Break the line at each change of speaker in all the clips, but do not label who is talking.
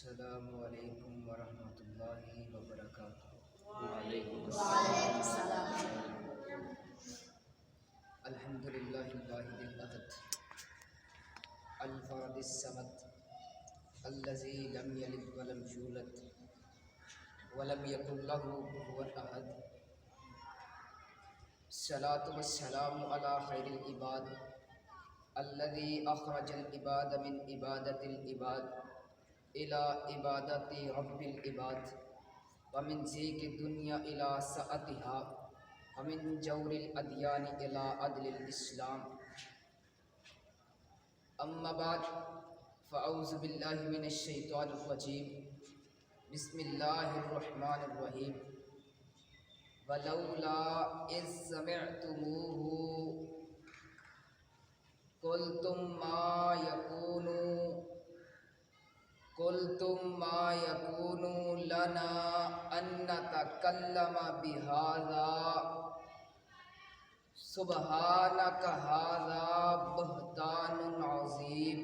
السلام علیکم ورحمۃ اللہ وبرکاتہ۔
وعلیکم
وعلیکم
السلام۔
السلام۔
الحمد للہ الواحد الاحد الفرد الصمد الذی لم یلد ولم یولد ولم یکن له کفوا احد۔ الصلاۃ والسلام علی خیر العباد الذی اخرج العباد من عبادۃ العباد الى عبادت رب العباد ومن ضیق الدنیا الى سعتها ومن جور الادیان الى عدل الاسلام۔ اما بعد فاعوذ باللہ من الشیطان الرجیم، بسم اللہ الرحمن الرحیم۔ ولولا اذ سمعتموه قلتم ما يكون لنا أن نتكلم بهذا سبحانك هذا بهتان عظيم۔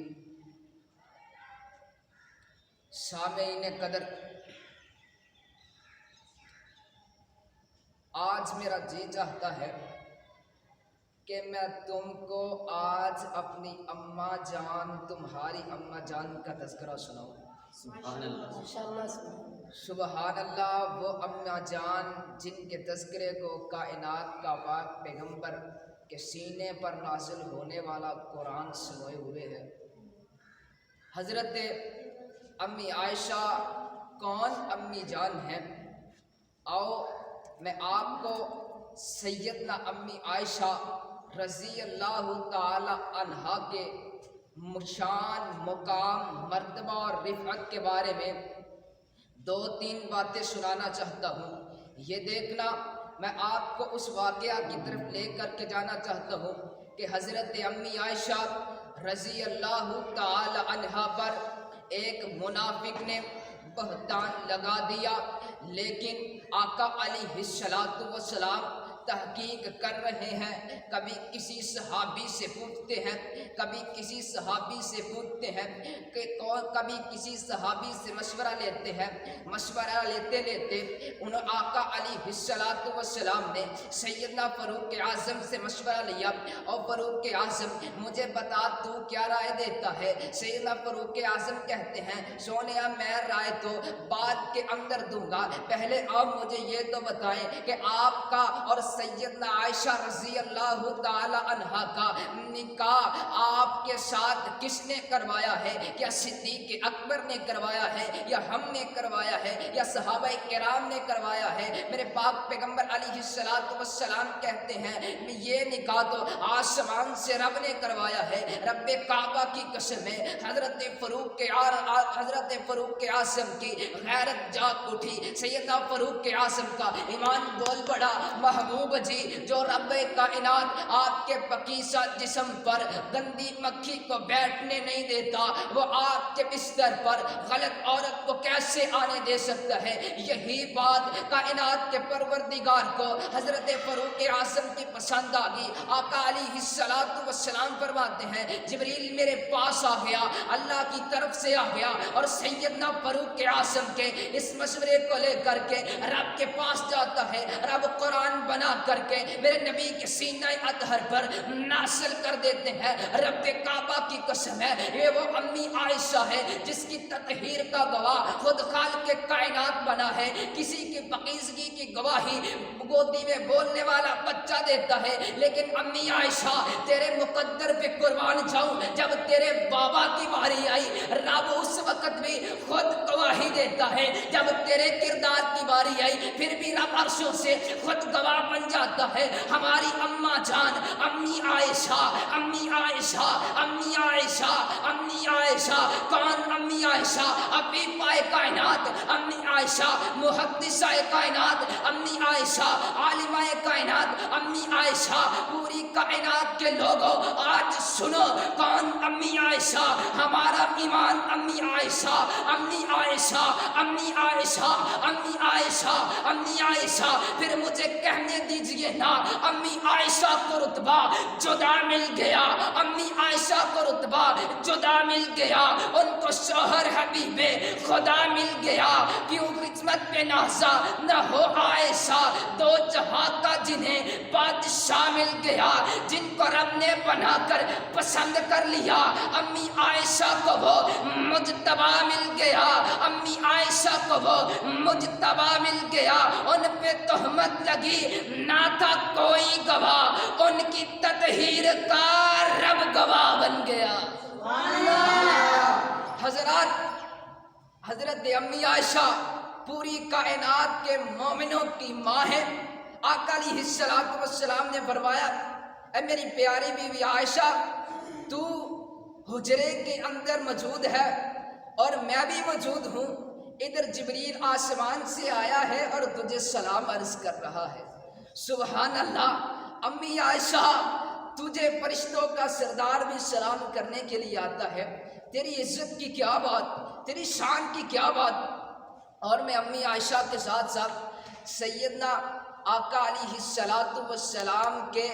سامعین قدر، آج میرا جی چاہتا ہے کہ میں تم کو آج اپنی اماں جان، تمہاری اماں جان کا تذکرہ سناؤں۔
سبحان اللہ۔
ماشاءاللہ سبحان
سبحان اللہ، وہ اماں جان جن کے تذکرے کو کائنات کا پاک پیغمبر کے سینے پر نازل ہونے والا قرآن سنوئے ہوئے ہے۔ حضرت امی عائشہ کون امی جان ہیں؟ آؤ میں آپ کو سیدنا امی عائشہ رضی اللہ تعالی عنہا کے شان، مقام، مرتبہ اور رفعت کے بارے میں دو تین باتیں سنانا چاہتا ہوں۔ یہ دیکھنا، میں آپ کو اس واقعہ کی طرف لے کر کے جانا چاہتا ہوں کہ حضرت امی عائشہ رضی اللہ تعالی عنہا پر ایک منافق نے بہتان لگا دیا، لیکن آقا علیہ السلام تحقیق کر رہے ہیں۔ کبھی کسی صحابی سے پوچھتے ہیں، کبھی کسی صحابی سے پوچھتے ہیں کہ کبھی کسی صحابی سے مشورہ لیتے ہیں۔ مشورہ لیتے انہوں آقا علیہ السلام نے سیدنا فاروق اعظم سے مشورہ لیا، اور فاروق اعظم مجھے بتا تو کیا رائے دیتا ہے؟ سیدنا فاروق اعظم کہتے ہیں سونیا میں رائے تو بعد کے اندر دوں گا، پہلے آپ مجھے یہ تو بتائیں کہ آپ کا اور سیدنا عائشہ رضی اللہ تعالی عنہا کا نکاح آپ کے ساتھ کس نے کروایا ہے؟ کیا صدیق اکبر نے کروایا ہے، یا ہم نے کروایا ہے، یا صحابہ کرام نے کروایا ہے؟ میرے پاک پیغمبر علیہ السلام کہتے ہیں یہ نکاح تو آسمان سے رب نے کروایا ہے، رب کعبہ کی قسم ہے۔ حضرت فاروق اعظم کی غیرت جاگ اٹھی، سیدنا فاروق اعظم کا ایمان بول پڑا، محبوب جی جو رب کائنات آپ کے پکیزہ جسم پر گندی مکھی کو بیٹھنے نہیں دیتا، وہ آپ کے بستر پر غلط عورت کو کیسے آنے دے سکتا ہے؟ یہی بات کائنات کے پروردگار کو حضرت فاروق اعظم کی پسند آ گئی۔ آقا علیہ السلام فرماتے ہیں جبریل میرے پاس آ گیا، اللہ کی طرف سے آ گیا، اور سیدنا فاروق اعظم کے اس مشورے کو لے کر کے رب کے پاس جاتا ہے۔ رب قرآن بنا کر کے میرے نبی کے سینہ اطہر پر نازل کر دیتے ہیں۔ رب کعبہ کی قسم ہے یہ وہ امی عائشہ ہے جس کی تطہیر کا گواہ خود خالق کے کائنات بنا ہے۔ کسی کی پاکیزگی کی گواہی گودی میں بولنے والا بچہ دیتا ہے، لیکن امی عائشہ تیرے مقدر پہ قربان جاؤں، جب تیرے بابا کی باری آئی رب اس وقت بھی خود گواہی دیتا ہے، جب تیرے کردار کی باری آئی پھر بھی رب عرشوں سے خود گواہ بن جاتا ہے۔ ہماری اماں جان امی عائشہ، امی عائشہ، امی عائشہ، امی عائشہ کون؟ امی عائشہ عفیفہ کائنات، امی عائشہ محدثہ کائنات، امی عائشہ عالمہ کائنات، امی عائشہ پوری کائنات کے لوگوں آج سنو کون امی عائشہ؟ ہمارا ایمان امی عائشہ، امی عائشہ، امی عائشہ، امی عائشہ، امی عائشہ۔ پھر مجھے کہنے دیجئے نا، امی عائشہ کو رتبہ جدا مل گیا، امی عائشہ کو رتبہ جدا مل گیا، ان کو شوہر حبیب خدا مل گیا کیوں قسمت پہ نازا نہ ہو عائشہ دو جہاں کا جنہیں بادشاہ مل گیا جن کو رب نے بنا کر پسند کر لیا امی عائشہ کو وہ مجتبی مل گیا امی عائشہ کو وہ مجتبی مل گیا ان پہ تہمت لگی نہ تھا کوئی گواہ ان کی تطہیر کا رب گواہ بن گیا حضرت امی عائشہ پوری کائنات کے مومنوں کی ماں ہے آقا علیہ السلام نے فرمایا اے میری پیاری بیوی عائشہ تو حجرے کے اندر موجود ہے اور میں بھی موجود ہوں ادھر جبریل آسمان سے آیا ہے اور تجھے سلام عرض کر رہا ہے سبحان اللہ امی عائشہ تجھے فرشتوں کا سردار بھی سلام کرنے کے لیے آتا ہے تیری عزت کی کیا بات تیری شان کی کیا بات اور میں امی عائشہ کے ساتھ ساتھ سیدنا آقا علیہ السلام کے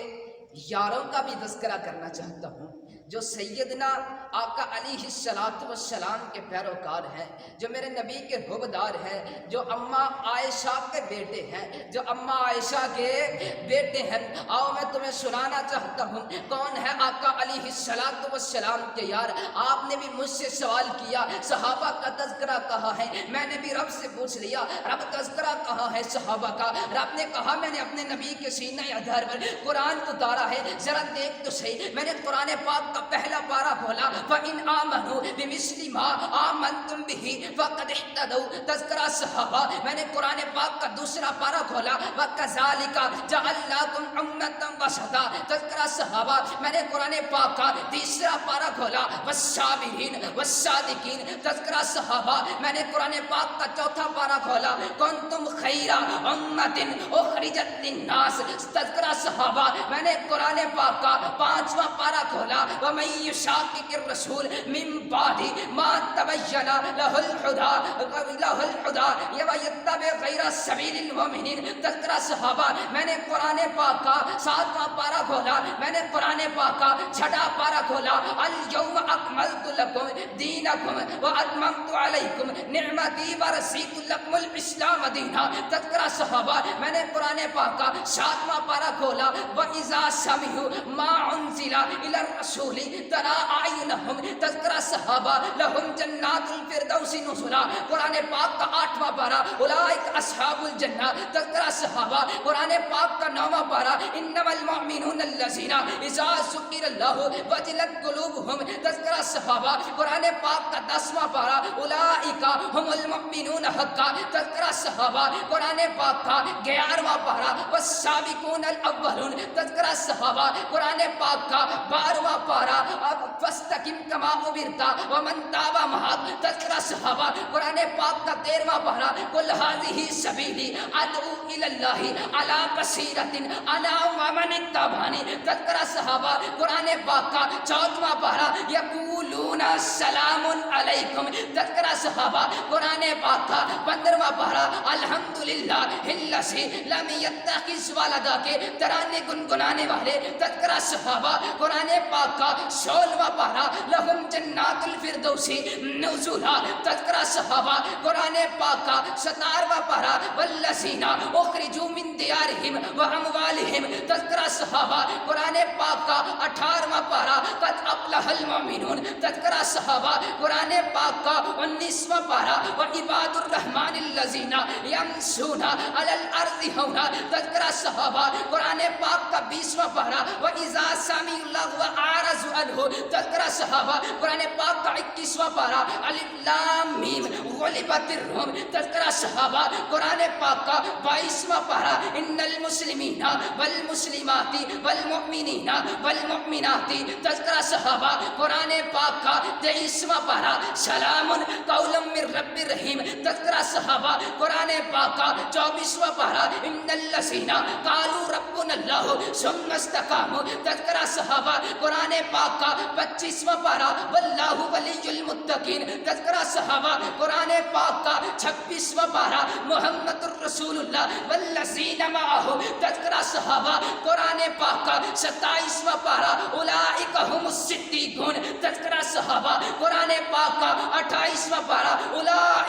یاروں کا بھی تذکرہ کرنا چاہتا ہوں جو سیدنا آقا علیہ السلام کے پیروکار ہیں جو میرے نبی کے حبدار ہیں جو اماں عائشہ کے بیٹے ہیں جو اماں عائشہ کے بیٹے ہیں آؤ میں تمہیں سنانا چاہتا ہوں کون ہے آقا علیہ السلام کے یار آپ نے بھی مجھ سے سوال کیا صحابہ کا تذکرہ کہاں ہے میں نے بھی رب سے پوچھ لیا رب تذکرہ کہاں ہے صحابہ کا رب نے کہا میں نے اپنے نبی کے سینہ ادھر پر قرآن اتارا ہے ذرا دیکھ تو صحیح میں نے قرآن پاک کا پہلا پارہ کھولا فَإِنْ آمَنُوا بِمِثْلِ مَا آمَنْتُمْ بِهِ فَقَدِ اهْتَدَوْا تذکرہ صحابہ میں نے قرآن پاک کا دوسرا پارہ کھولا وَكَذَلِكَ جَعَلْنَاكُمْ أُمَّةً وَسَطًا تذکرہ صحابہ میں نے قرآن پاک کا تیسرا پارہ کھولا وَالصَّابِرِينَ وَالصَّادِقِينَ تذکرہ صحابہ میں نے قرآن پاک کا چوتھا پارہ کھولا كُنْتُمْ خَيْرَ أُمَّةٍ أُخْرِجَتْ لِلنَّاسِ تذکرہ صحابہ میں نے قرآن پاک کا پانچواں پارہ کھولا وَمَن يُشَاقِقِ الرَّسُولَ مِن بَعْدِ مَا تَبَيَّنَ لَهُ الْهُدَىٰ وَيَتَّبِعْ غَيْرَ سَبِيلِ الْمُؤْمِنِينَ تذکرہ صحابہ میں نے قرآن پاک کا ساتواں پارہ کھولا میں نے قرآن پاک کا چھٹا پارہ کھولا الْيَوْمَ أَكْمَلْتُ لَكُمْ دِينَكُمْ وَأَتْمَمْتُ عَلَيْكُمْ نِعْمَتِي وَرَضِيتُ لَكُمُ الْإِسْلَامَ دِينًا تذکرہ صحابہ میں نے قرآن پاک کا ساتواں پارہ کھولا وَإِذَا سَمِعُوا مَا أُنزِلَ إِلَى الرَّسُولِ تَرَىٰ أَعْيُنَهُمْ تذکرہ صحابہ لَهُمْ جَنَّاتُ الْفِرْدَوْسِ نُزُلًا قرآن پاک کا آٹھواں پارہ أُولَٰئِكَ أَصْحَابُ الْجَنَّةِ تذکرہ صحابہ قرآن پاک کا نوواں پارہ إِنَّمَا الْمُؤْمِنُونَ الَّذِينَ إِذَا ذُكِرَ اللَّهُ وَجِلَتْ قُلُوبُهُمْ تذکرہ صحابہ قرآن پاک کا 10واں پارہ أُولَٰئِكَ هُمُ الْمُؤْمِنُونَ حَقًّا تذکرہ صحابہ قرآن پاک کا 11واں پارہ وَالسَّابِقُونَ الْأَوَّلُونَ تذکرہ صحابہ قرآن پاک کا 12واں پارہ فَاسْتَقِمْ كَمَا أُمِرْتَ وَمَنْ تَابَ مَعَكَ تذکرہ صحابہ قرآن پاک کا 13واں پارہ قُلْ هَٰذِهِ سَبِيلِي أَدْعُو إِلَى اللَّهِ عَلَىٰ بَصِيرَةٍ أَنَا وَمَنِ اتَّبَعَنِي تذکرہ صحابہ قرآن پاک کا 14واں پارہ يَقُولُونَ سَلَامٌ عَلَيْكُمْ تذکرہ صحابہ قرآن پاک کا 15واں پارہ الحمدللہ الذی لم يتخذ ولدا کے ترانے گنگنانے والے تذکرہ صحابہ قرآن پاک کا 16واں پارہ لہم جنات الفردوس نزلا تذکرہ صحابہ قرآن پاک کا 17واں پارہ والذین اخرجوا من دیارہم واموالہم تذکرہ صحابہ قرآن پاک کا 18واں پارہ قد افلح المؤمنون تذکرہ صحابہ قرآن پاک کا 19واں پارہ وعباد الرحمن الذین یمشون علی الارض ہونا تذکرہ صحابہ قرآن پاک کا 20واں پارہ وَإِذَا سَمِعُوا اللَّغْوَ أَعْرَضُوا عَنْهُ تذکرہ صحابہ قرآن پاک کا 21واں پارہ الف لام میم غلبت الروم تذکرہ صحابہ قرآن پاک کا 22واں پارہ ان المسلمین والمسلمات والمؤمنین والمؤمنات تذکرہ صحابہ قرآن پاک کا 23واں پارہ سلام قولا من رب الرحیم تذکرہ صحابہ قرآن پاک کا 24واں پارہ ان الذین قالوا ربنا اللہ ثم استقاموا تذکرہ صحابہ قرآن پاک کا 25واں پارہ واللہ ولی المتقین تذکرہ صحابہ قرآن پاک کا 26واں پارہ محمد الرسول اللہ والذین معہ تذکرہ صحابہ قرآن پاک کا 27واں پارہ اولئک هم الصدیقون تذکرہ صحابہ قرآن پاک کا 28واں پارہ اولئک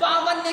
52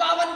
52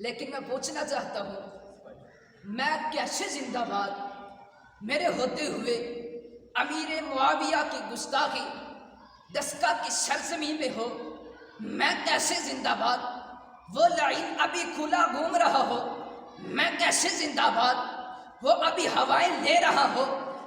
لیکن میں پوچھنا چاہتا ہوں میں کیسے زندہ باد میرے ہوتے ہوئے امیر معاویہ کی گستاخی دسکہ کی سرزمین پہ ہو، میں کیسے زندہ باد وہ لعین ابھی کھلا گھوم رہا ہو، میں کیسے زندہ باد وہ ابھی ہوائیں لے رہا ہو،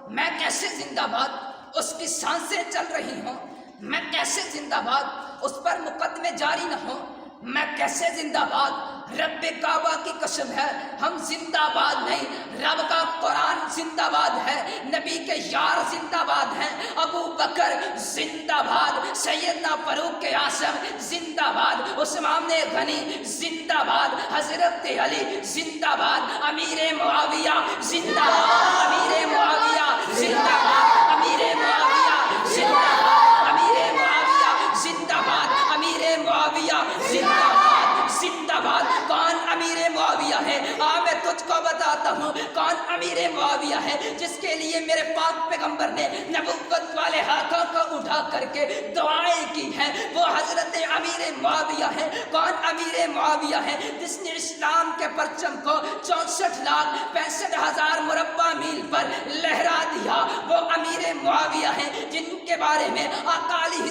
میں کیسے زندہ باد اس کی سانسیں چل رہی ہوں، میں کیسے زندہ باد اس پر مقدمے جاری نہ ہوں، میں کیسے زندہ باد رب کعبہ کی قسم ہے ہم زندہ باد نہیں، رب کا قرآن زندہ باد ہے، نبی کے یار زندہ باد ہیں، ابو بکر زندہ باد، سیدنا فاروق اعظم زندہ باد، عثمان غنی زندہ باد، حضرت علی زندہ باد، امیر معاویہ زندہ باد، امیر معاویہ زندہ باد، امیر معاویہ زندہ باد، امیر معاویہ زندہ باد، امیر معاویہ زندہ باد، زندہ باد۔ کون امیر معاویہ ہے؟ میں تجھ کو بتاتا ہوں کون امیر معاویہ ہے، جس کے لیے میرے پاک پیغمبر نے نبوت والے ہاتھوں کو اٹھا کر کے دعائیں کی ہیں، وہ حضرت امیر معاویہ ہے۔ کون امیر معاویہ ہے؟ جس نے اسلام کے پرچم کو 64,65,000 مربع میل پر لہرا دیا، وہ امیر معاویہ ہے، جن کے بارے میں آقا علیہ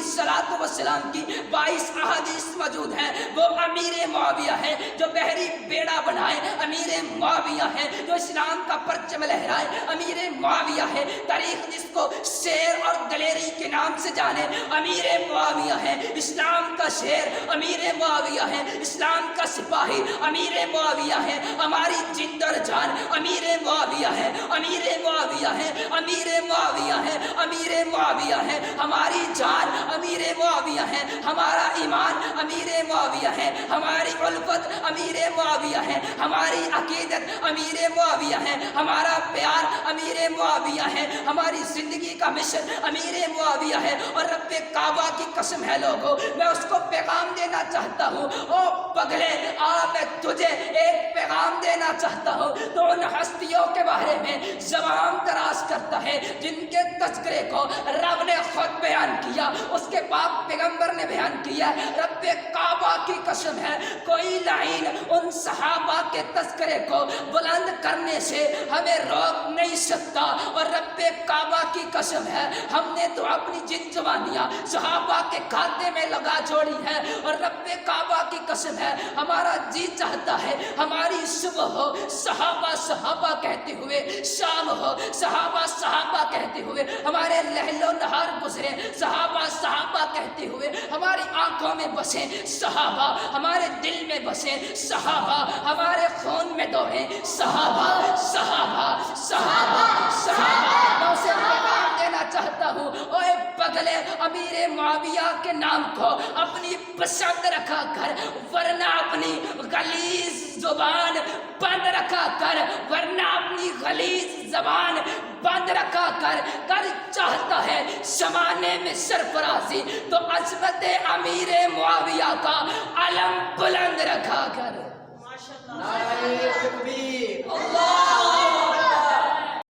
السلام کی 22 احادیث موجود ہیں۔ وہ امیر معاویہ ہے جو بحری بیڑا بنائے، امیر معاویہ ہے جو اسلام کا پرچم لہرائے، امیر معاویہ ہے تاریخ جس کو شیر اور دلیری کے نام سے جانے، امیر معاویہ ہے اسلام کا شیر، امیر معاویہ ہے اسلام کا سپاہی، امیر معاویہ ہے ہماری جند اور جان، امیر معاویہ ہے، امیر معاویہ ہے، امیر معاویہ ہے، امیر معاویہ ہے ہماری جان، امیر معاویہ ہے ہمارا ایمان، امیر معاویہ ہے ہماری الفت، امیر معاویہ ہے ہماری عقیدت، امیر معاویہ ہے ہمارا پیار، امیر معاویہ ہے ہماری زندگی کا مشن، امیر معاویہ ہے۔ اور رب کعبہ کی قسم ہے لوگوں، میں اس کو پیغام دینا چاہتا ہوں، او پگلے میں تجھے ایک پیغام دینا چاہتا ہوں تو ان ہستیوں کے بارے میں زبان دراز کرتا ہے جن کے تذکرے کو رب نے خود بیان کیا، اس کے پاک پیغمبر نے بیان کیا۔ رب کعبہ کی قسم ہے کوئی لعین ان صحابہ کے تذکرے کو بلند کرنے سے ہمیں روک نہیں سکتا، اور رب کعبہ کی قسم ہے ہم نے تو اپنی جن جوانیاں صحابہ کے کھاتے میں لگا چھوڑی ہے، اور رب کعبہ کی قسم ہے ہمارا جی چاہتا ہے ہماری صبح ہو صحابہ صحابہ کہتے ہوئے، شام ہو صحابہ صحابہ کہتے ہوئے، ہمارے لہل و نہار گزرے صحابہ صحابہ کہتے ہوئے، ہماری آنکھوں میں بسیں صحابہ، ہمارے دل میں بسیں صحابہ، ہمارے خون میں دوڑیں صحابہ صحابہ صحابہ صحابہ۔ میں اسے پیغام دینا چاہتا ہوں، اوے پگلے امیر معاویہ کے نام کو اپنی پسند رکھا کر، ورنہ اپنی غلیظ زبان بند رکھا کر، ورنہ اپنی غلیظ زبان بند رکھا کر۔ کر چاہتا ہے زمانے میں سرفرازی تو عظمت امیر معاویہ کا علم بلند رکھا کر۔
نعرہ تکبیر،
اللہ